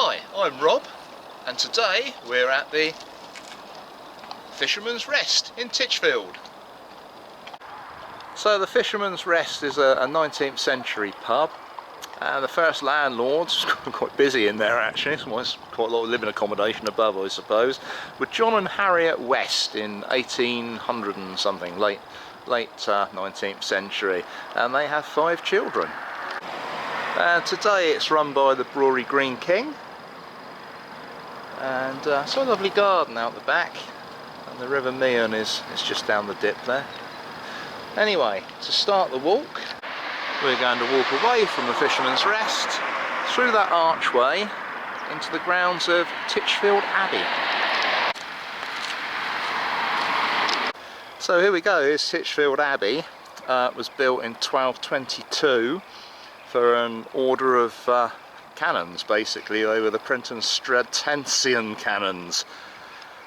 Hi, I'm Rob, and today we're at the Fisherman's Rest in Titchfield. So the Fisherman's Rest is a 19th century pub, and the first landlords, quite busy in there actually, so there's quite a lot of living accommodation above I suppose, were John and Harriet West in 1800 and something, late 19th century, and they have 5 children. Today it's run by the Brewery Green King, and so a lovely garden out the back, and the River Meon is just down the dip there. Anyway, to start the walk, we're going to walk away from the Fisherman's Rest, through that archway, into the grounds of Titchfield Abbey. So here we go, here's Titchfield Abbey. It was built in 1222 for an order of canons, basically. They were the Premonstratensian canons,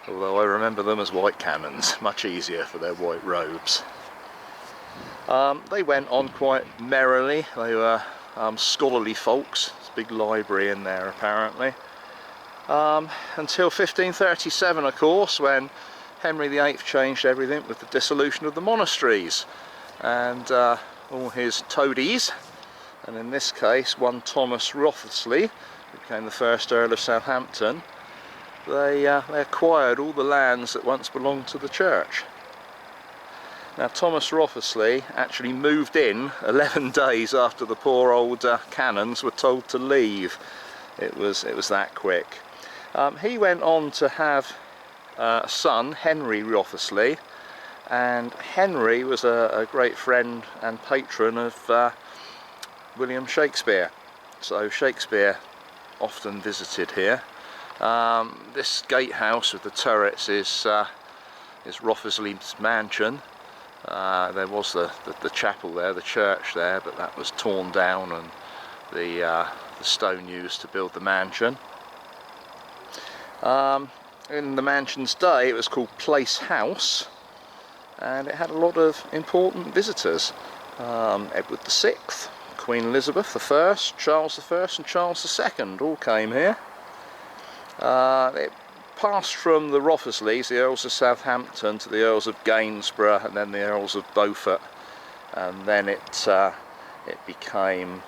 although I remember them as white canons, much easier for their white robes. They went on quite merrily. They were scholarly folks. There's a big library in there apparently. Until 1537 of course, when Henry VIII changed everything with the dissolution of the monasteries, and all his toadies, and in this case one Thomas Wriothesley, who became the first Earl of Southampton, they acquired all the lands that once belonged to the church. Now Thomas Wriothesley actually moved in 11 days after the poor old canons were told to leave. It was that quick. He went on to have a son, Henry Wriothesley, and Henry was a great friend and patron of William Shakespeare, so Shakespeare often visited here. This gatehouse with the turrets is Wriothesley's mansion. There was the chapel there, the church there, but that was torn down, and the stone used to build the mansion. In the mansion's day it was called Place House, and it had a lot of important visitors. Edward VI, Queen Elizabeth I, Charles I and Charles II all came here. It passed from the Wriothesleys, the Earls of Southampton, to the Earls of Gainsborough, and then the Earls of Beaufort, and then it became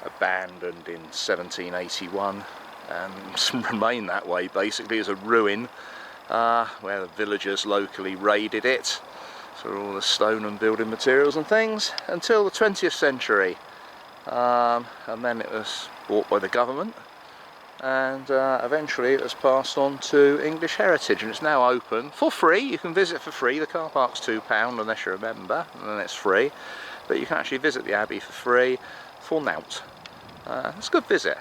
abandoned in 1781 and remained that way basically as a ruin, where the villagers locally raided it for all the stone and building materials and things, until the 20th century. And then it was bought by the government, and eventually it was passed on to English Heritage, and it's now open for free. You can visit for free. The car park's £2 unless you're a member, and then it's free, but you can actually visit the Abbey for free for nought. It's a good visit.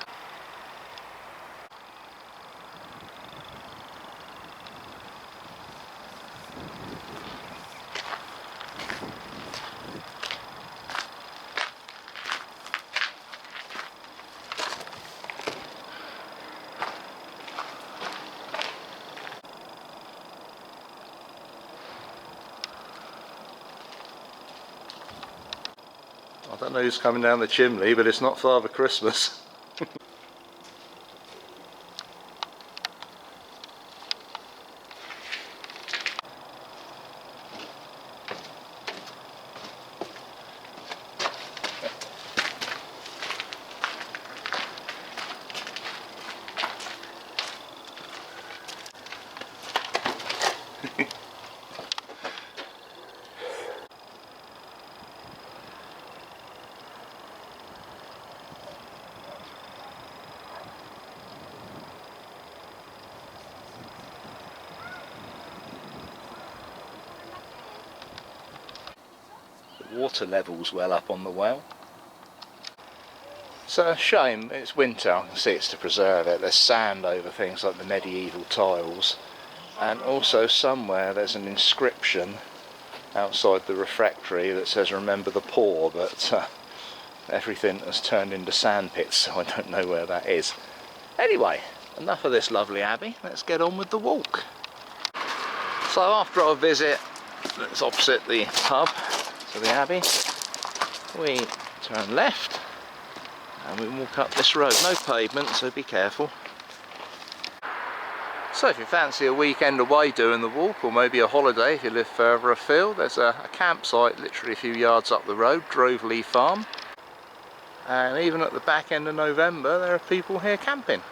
I don't know who's coming down the chimney, but it's not Father Christmas. Water levels well up on the well. It's a shame it's winter. I can see it's to preserve it. There's sand over things like the medieval tiles, and also somewhere there's an inscription outside the refectory that says "Remember the poor," but everything has turned into sand pits, so I don't know where that is. Anyway, enough of this lovely abbey, let's get on with the walk. So after our visit that's opposite the pub to the abbey, we turn left and we walk up this road. No pavement, so be careful. So if you fancy a weekend away doing the walk, or maybe a holiday if you live further afield, there's a campsite literally a few yards up the road, Droveley Farm. And even at the back end of November there are people here camping.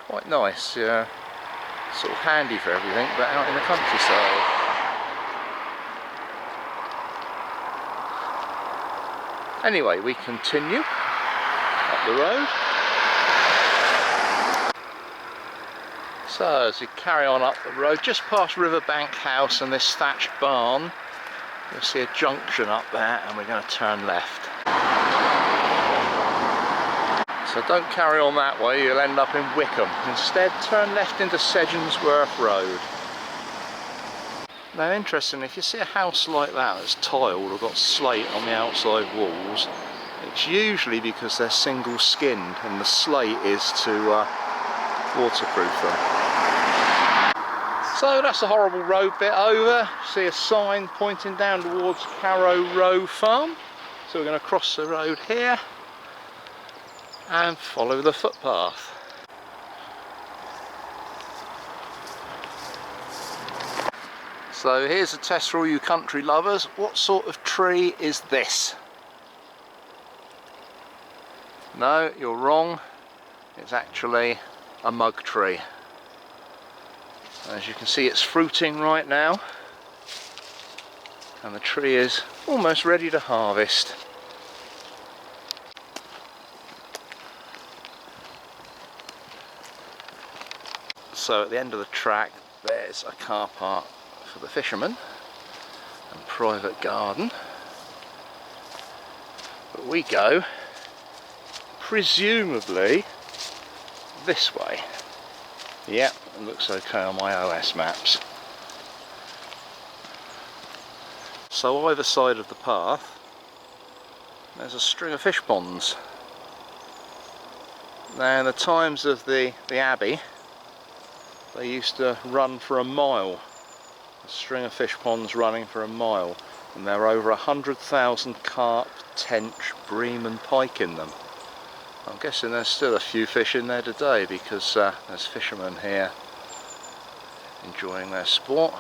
Quite nice, sort of handy for everything, but out in the countryside. Anyway, we continue up the road. So as we carry on up the road, just past Riverbank House and this thatched barn, you'll see a junction up there, and we're going to turn left. So don't carry on that way, you'll end up in Wickham. Instead, turn left into Sedgensworth Road. Now interesting, if you see a house like that that's tiled or got slate on the outside walls, it's usually because they're single skinned and the slate is to waterproof them. So that's the horrible road bit over. See a sign pointing down towards Carrow Row Farm. So we're going to cross the road here and follow the footpath. So here's a test for all you country lovers. What sort of tree is this? No, you're wrong. It's actually a mug tree. As you can see, it's fruiting right now, and the tree is almost ready to harvest. So at the end of the track there's a car park for the fishermen and private garden, but we go presumably this way. Yep, it looks okay on my OS maps. So either side of the path there's a string of fish ponds. Now in the times of the Abbey, they used to run for a mile. A string of fish ponds running for a mile, and there are over 100,000 carp, tench, bream and pike in them. I'm guessing there's still a few fish in there today because there's fishermen here enjoying their sport.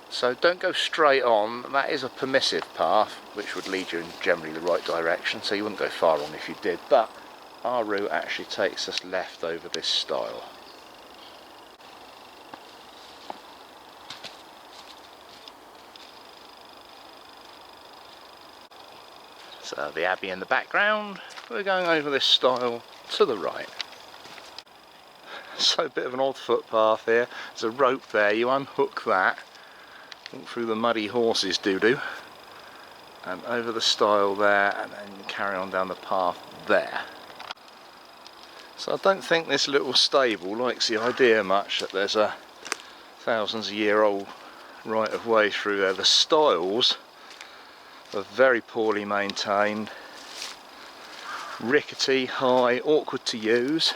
So don't go straight on, that is a permissive path which would lead you in generally the right direction, so you wouldn't go far wrong if you did, but our route actually takes us left over this stile. So the Abbey in the background, we're going over this stile to the right. So a bit of an odd footpath here, there's a rope there, you unhook that, walk through the muddy horses doo-doo, and over the stile there, and then carry on down the path there. So I don't think this little stable likes the idea much that there's a thousands-a-year-old right of way through there. The stiles are very poorly maintained, rickety, high, awkward to use.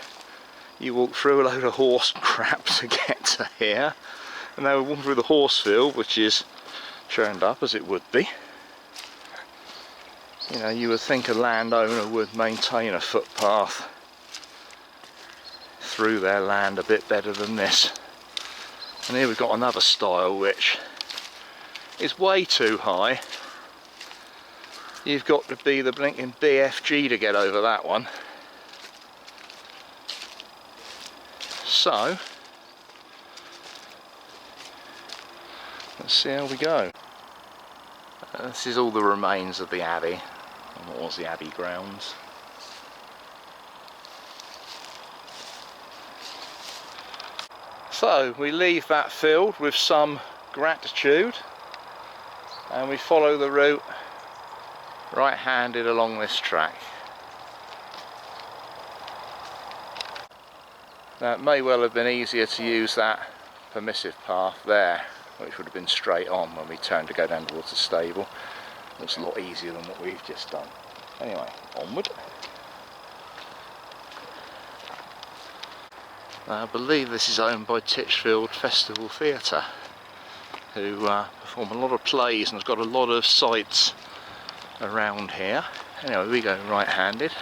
You walk through a load of horse crap to get to here, and now we're walking through the horse field, which is churned up as it would be. You know, you would think a landowner would maintain a footpath through their land a bit better than this. And here we've got another stile which is way too high. You've got to be the blinking BFG to get over that one. So let's see how we go. This is all the remains of the Abbey, and what was the Abbey grounds. So we leave that field with some gratitude and we follow the route right-handed along this track. Now it may well have been easier to use that permissive path there, which would have been straight on when we turned to go down towards the stable. Looks a lot easier than what we've just done. Anyway, onward. I believe this is owned by Titchfield Festival Theatre. who perform a lot of plays and has got a lot of sites around here. Anyway, we go right-handed.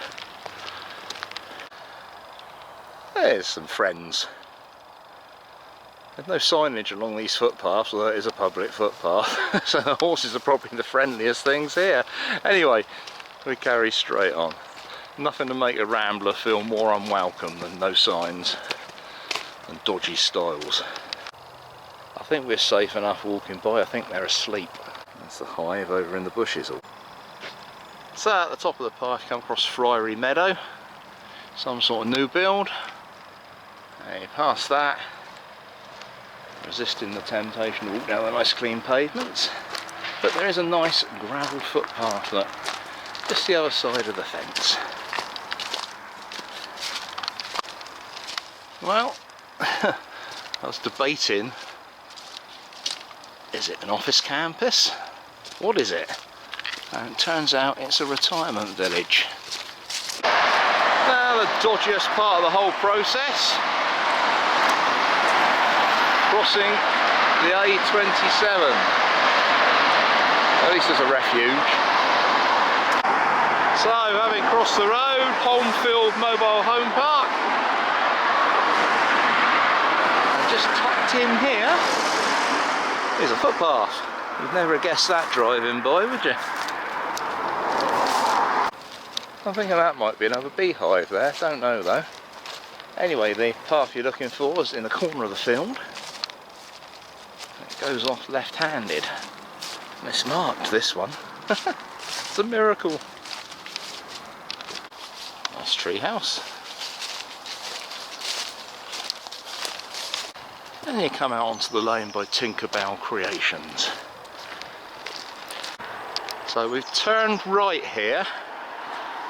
There's some friends. There's no signage along these footpaths, although it is a public footpath, so the horses are probably the friendliest things here. Anyway, we carry straight on. Nothing to make a rambler feel more unwelcome than no signs and dodgy stiles. I think we're safe enough walking by. I think they're asleep. That's the hive over in the bushes. So at the top of the path you come across Friary Meadow, some sort of new build. And you pass that, resisting the temptation to walk down the nice clean pavements, but there is a nice gravel footpath that just the other side of the fence. Well, I was debating, is it an office campus? What is it? And it turns out it's a retirement village. Now the dodgiest part of the whole process, crossing the A27. At least there's a refuge. So, having crossed the road, Holmfield Mobile Home Park. And just tucked in here is a footpath. You'd never guess that driving by, would you? I'm thinking that might be another beehive there, don't know though. Anyway, the path you're looking for is in the corner of the field. It goes off left-handed. And it's marked, this one. It's a miracle. Nice tree house. And you come out onto the lane by Tinkerbell Creations. So we've turned right here.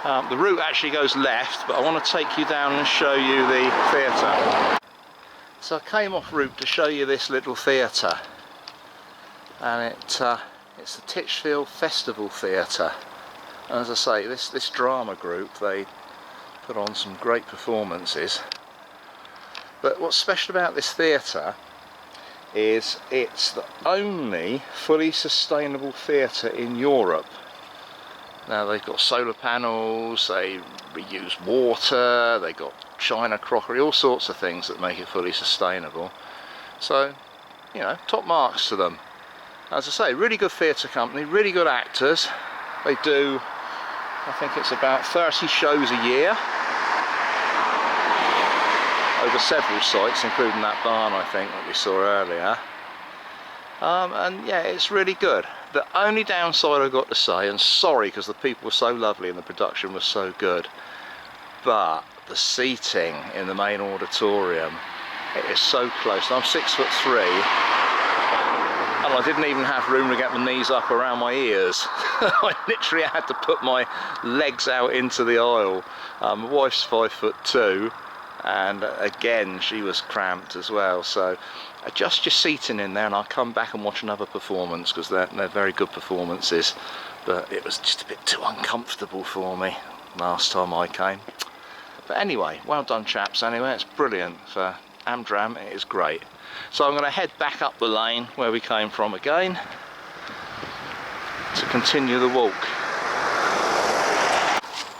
The route actually goes left, but I want to take you down and show you the theatre. So I came off route to show you this little theatre, and it's the Titchfield Festival Theatre. And as I say, this drama group, they put on some great performances. But what's special about this theatre is it's the only fully sustainable theatre in Europe. Now they've got solar panels, they reuse water, they've got china crockery, all sorts of things that make it fully sustainable. So, you know, top marks to them. As I say, really good theatre company, really good actors. They do, I think it's about 30 shows a year, over several sites, including that barn I think that we saw earlier. And yeah, it's really good. The only downside I've got to say, and sorry because the people were so lovely and the production was so good, but the seating in the main auditorium, it is so close. I'm 6'3", and I didn't even have room to get my knees up around my ears. I literally had to put my legs out into the aisle. My wife's 5'2", and again she was cramped as well, so adjust your seating in there and I'll come back and watch another performance, because they're very good performances, but it was just a bit too uncomfortable for me last time I came. But anyway, well done chaps anyway, it's brilliant. For Amdram it is great. So I'm going to head back up the lane where we came from again to continue the walk.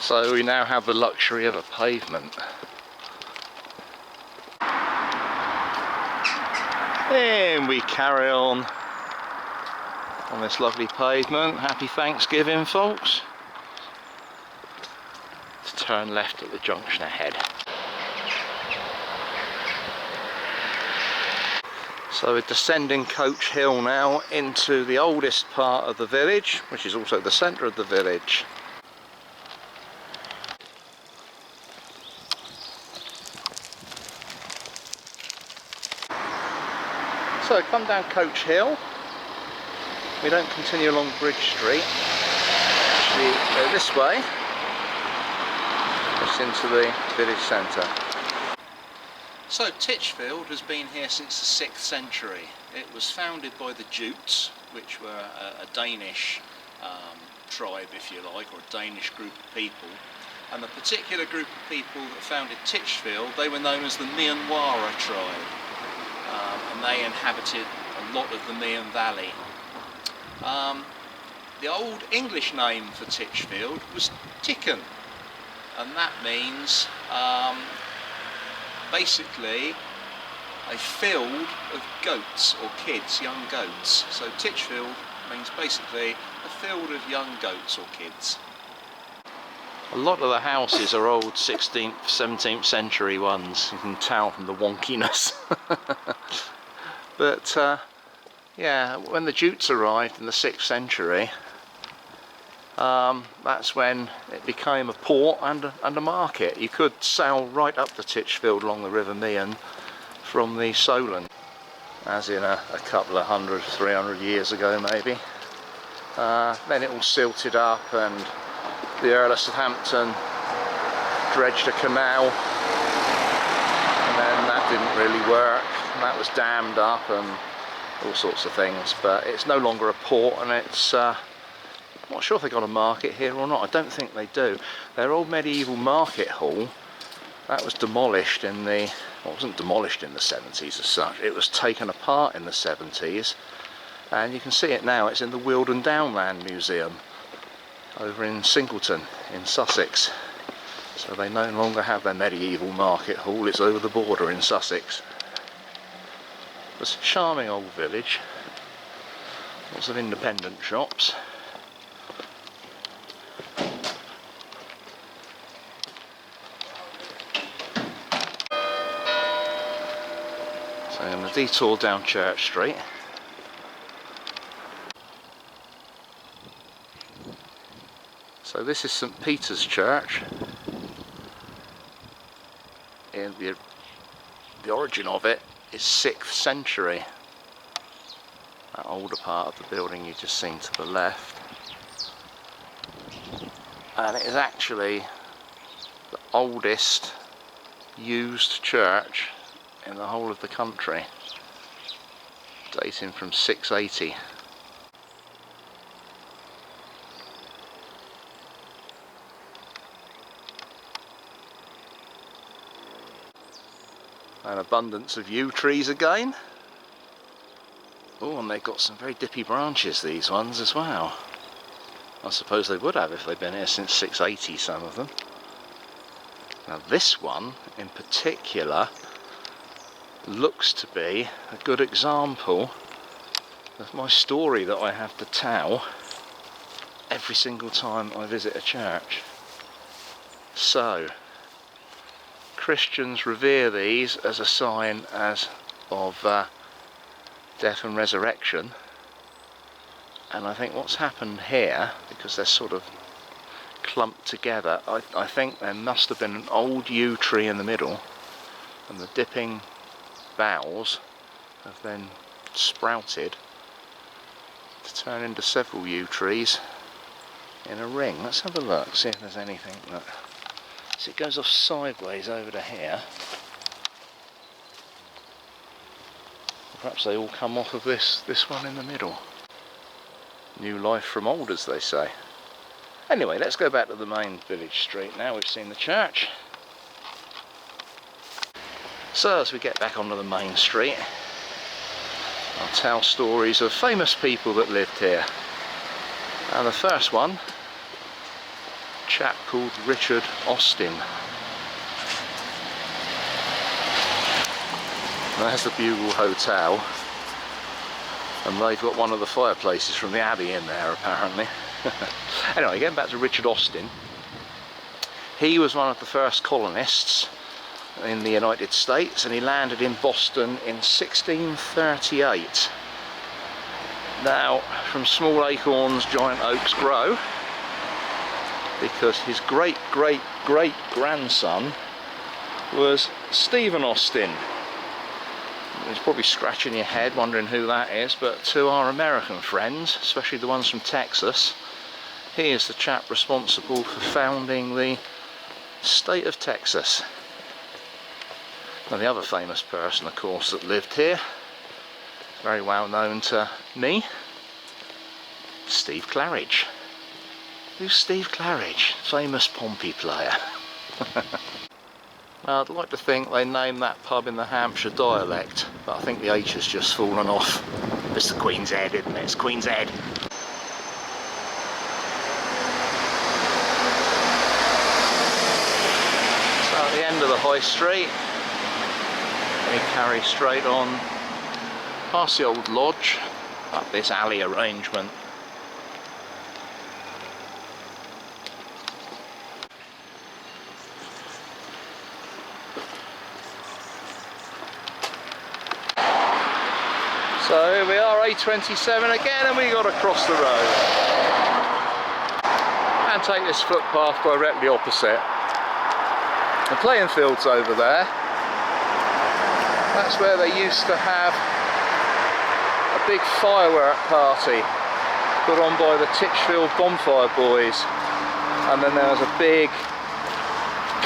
So we now have the luxury of a pavement. And we carry on this lovely pavement. Happy Thanksgiving, folks. Let's turn left at the junction ahead. So we're descending Coach Hill now into the oldest part of the village, which is also the centre of the village. So come down Coach Hill, we don't continue along Bridge Street, actually go this way, just into the village centre. So Titchfield has been here since the 6th century. It was founded by the Jutes, which were a Danish tribe, if you like, or a Danish group of people. And the particular group of people that founded Titchfield, they were known as the Mianwara tribe. And they inhabited a a lot of the Meon Valley. The old English name for Titchfield was Ticken, and that means basically a field of goats or kids, young goats. So Titchfield means basically a field of young goats or kids. A lot of the houses are old 16th, 17th century ones. You can tell from the wonkiness. But yeah, when the Jutes arrived in the 6th century, that's when it became a port and a market. You could sail right up the Titchfield along the River Meon from the Solent, as in a couple of 100, 300 years ago maybe. Then it all silted up, and the Earl of Southampton dredged a canal, and then that didn't really work, and that was dammed up and all sorts of things. But it's no longer a port, and it's I'm not sure if they got a market here or not. I don't think they do. Their old medieval market hall, that was demolished in the, well, it wasn't demolished in the 70s as such, it was taken apart in the 70s, and you can see it now. It's in the Weald Downland Museum over in Singleton in Sussex. So they no longer have their medieval market hall, it's over the border in Sussex. It's a charming old village, lots of independent shops. So I'm going to detour down Church Street. So this is St Peter's Church. And the origin of it is 6th century. That older part of the building you've just seen to the left. And it is actually the oldest used church in the whole of the country, dating from 680. An abundance of yew trees again. Oh, and they've got some very dippy branches, these ones as well. I suppose they would have if they've been here since 680, some of them. Now this one in particular looks to be a good example of my story that I have to tell every single time I visit a church. So, Christians revere these as a sign of death and resurrection, and I think what's happened here, because they're sort of clumped together, I think there must have been an old yew tree in the middle, and the dipping boughs have then sprouted to turn into several yew trees in a ring. Let's have a look, see if there's anything that... So it goes off sideways over to here. Perhaps they all come off of this one in the middle. New life from old, as they say. Anyway, let's go back to the main village street now. We've seen the church. So as we get back onto the main street, I'll tell stories of famous people that lived here. And the first one, a chap called Richard Austin. There's the Bugle Hotel, and they've got one of the fireplaces from the Abbey in there apparently. Anyway, getting back to Richard Austin, he was one of the first colonists in the United States, and he landed in Boston in 1638. Now, from small acorns giant oaks grow, because his great grandson was Stephen Austin. He's probably scratching your head wondering who that is, but to our American friends, especially the ones from Texas, he is the chap responsible for founding the state of Texas. Now, the other famous person, of course, that lived here, very well known to me, Steve Claridge. Who's Steve Claridge? Famous Pompey player. Now, I'd like to think they named that pub in the Hampshire dialect, but I think the H has just fallen off. It's the Queen's Head, isn't it? It's Queen's Head. So at the end of the High Street, we carry straight on past the old lodge, up this alley arrangement. So here we are, A27 again, and we got to cross the road and take this footpath directly opposite. The playing field's over there. That's where they used to have a big firework party put on by the Titchfield Bonfire Boys, and then there was a big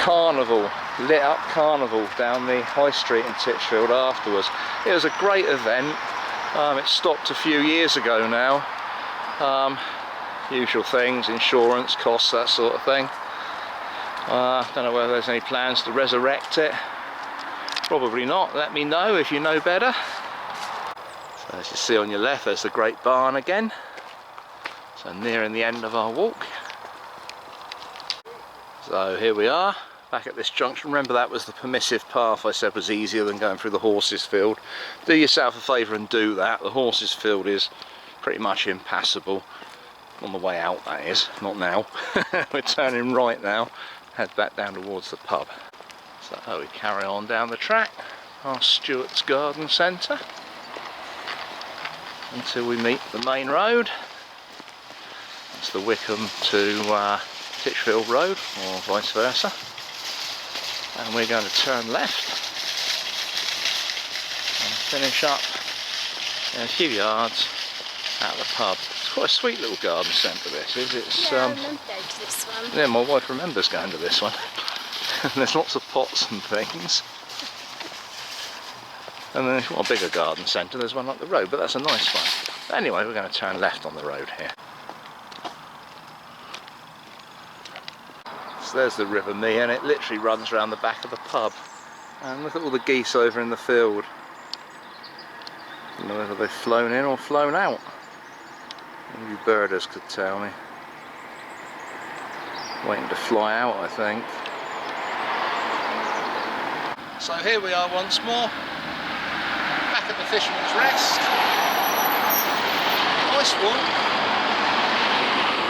carnival, lit up carnival down the High Street in Titchfield afterwards. It was a great event. It stopped a few years ago now. Usual things, insurance costs, that sort of thing. Don't know whether there's any plans to resurrect it. Probably not. Let me know if you know better. So as you see on your left, there's the Great Barn again. So nearing the end of our walk. So here we are, back at this junction. Remember, that was the permissive path I said was easier than going through the horses field. Do yourself a favour and do that. The horses field is pretty much impassable. On the way out, that is, not now. We're turning right now, head back down towards the pub. So we carry on down the track past Stewart's Garden Centre until we meet the main road. It's the Wickham to Titchfield Road, or vice versa. And we're going to turn left and finish up in a few yards at the pub. It's quite a sweet little garden centre, this is. It's, yeah, I remember going to this one. Yeah, my wife remembers going to this one. There's lots of pots and things. And then if you want a bigger garden centre, there's one up the road, but that's a nice one. But anyway, we're going to turn left on the road here. So there's the River Mee, and it literally runs around the back of the pub. And look at all the geese over in the field. I don't know whether they've flown in or flown out. Maybe birders could tell me. Waiting to fly out, I think. So here we are once more, back at the Fisherman's Rest. Nice walk.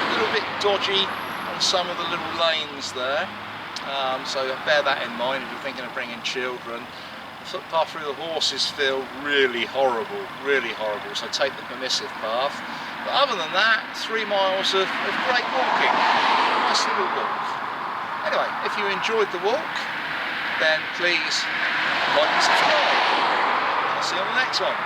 A little bit dodgy on some of the little lanes there. So bear that in mind if you're thinking of bringing children. The footpath through the horses field, really horrible, so take the permissive path. But other than that, 3 miles of great walking. Nice little walk. Anyway, if you enjoyed the walk, then please like and subscribe. I'll see you on the next one.